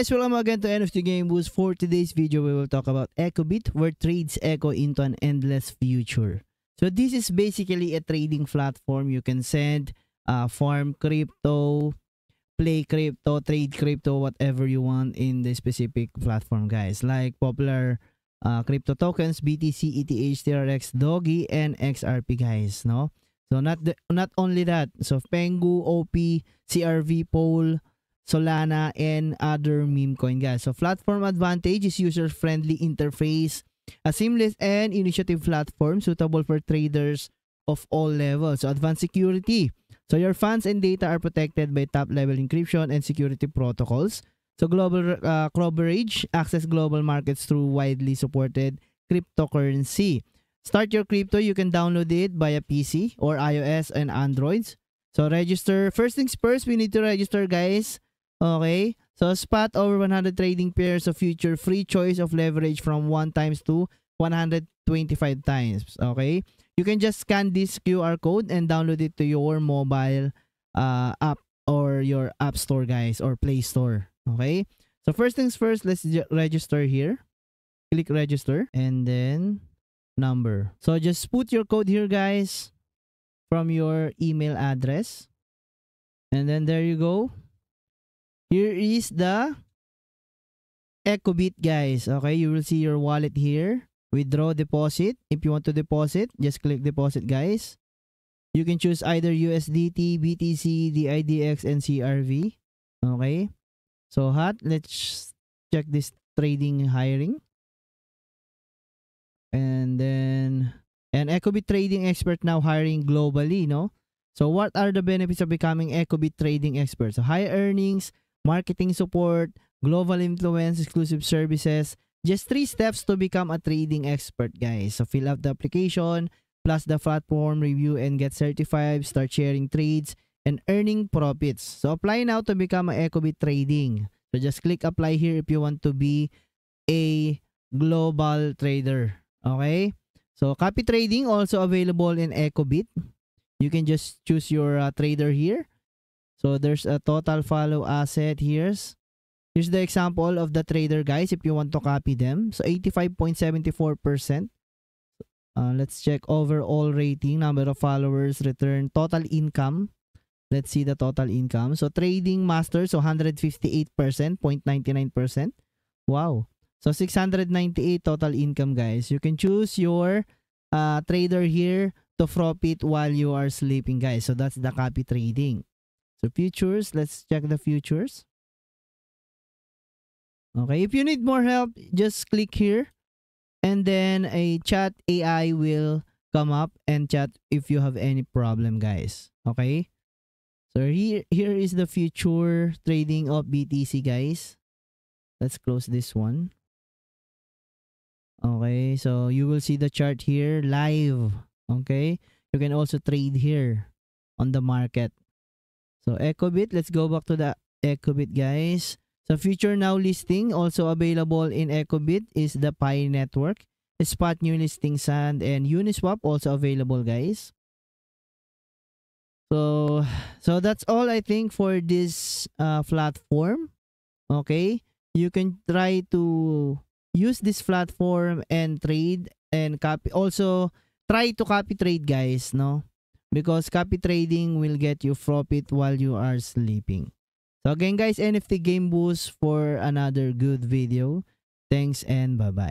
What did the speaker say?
guys, welcome again to NFT Game Boost. For today's video, we will talk about EchoBit, where trades echo into an endless future. So this is basically a trading platform. You can send, farm crypto, play crypto, trade crypto, whatever you want in the specific platform, guys. Like popular crypto tokens, BTC, ETH, TRX, Doggy, and XRP, guys. No, so not only that. So Pengu, OP, CRV, Pole, Solana, and other meme coin, guys. So platform advantage is user-friendly interface, a seamless and initiative platform suitable for traders of all levels. So advanced security. So your funds and data are protected by top-level encryption and security protocols. So global coverage, access global markets through widely supported cryptocurrency. Start your crypto, you can download it via PC or iOS and Androids. So register. First things first, we need to register, guys. Okay, so spot over 100 trading pairs of future, free choice of leverage from 1 times to 125 times. Okay, you can just scan this QR code and download it to your mobile app or your app store, guys, or Play Store. Okay, so first things first, let's register here. Click register and then number. So just put your code here, guys, from your email address, and then there you go. Here is the EchoBit, guys. Okay, you will see your wallet here. Withdraw deposit. If you want to deposit, just click deposit, guys. You can choose either USDT, BTC, DIDX, and CRV. Okay, so hot. Let's check this trading hiring. And then, EchoBit trading expert now hiring globally, no? So what are the benefits of becoming EchoBit trading expert? So high earnings, marketing support, global influence, exclusive services. Just 3 steps to become a trading expert, guys. So fill out the application, plus the platform review and get certified, start sharing trades, and earning profits. So apply now to become a EchoBit trading. So just click apply here if you want to be a global trader. Okay? So copy trading also available in EchoBit. You can just choose your trader here. So there's a total follow asset. Here's the example of the trader, guys, if you want to copy them. So 85.74%. Let's check overall rating, number of followers, return, total income. Let's see the total income. So trading master, so 158%, 0.99%. Wow. So 698 total income, guys. You can choose your trader here to profit while you are sleeping, guys. So that's the copy trading. So futures, let's check the futures. Okay, if you need more help, just click here. And then a chat AI will come up and chat if you have any problem, guys. Okay. So here is the future trading of BTC, guys. Let's close this one. Okay, so you will see the chart here live. Okay, you can also trade here on the market. So EchoBit, let's go back to the EchoBit, guys. So future now listing also available in EchoBit is the Pi network, spot new listing Sand, and Uniswap also available, guys. So that's all I think for this platform. Okay, you can try to use this platform and trade and copy. Also try to copy trade, guys, no? Because copy trading will get you profit while you are sleeping. So again, guys, NFT Game Boost for another good video. Thanks and bye-bye.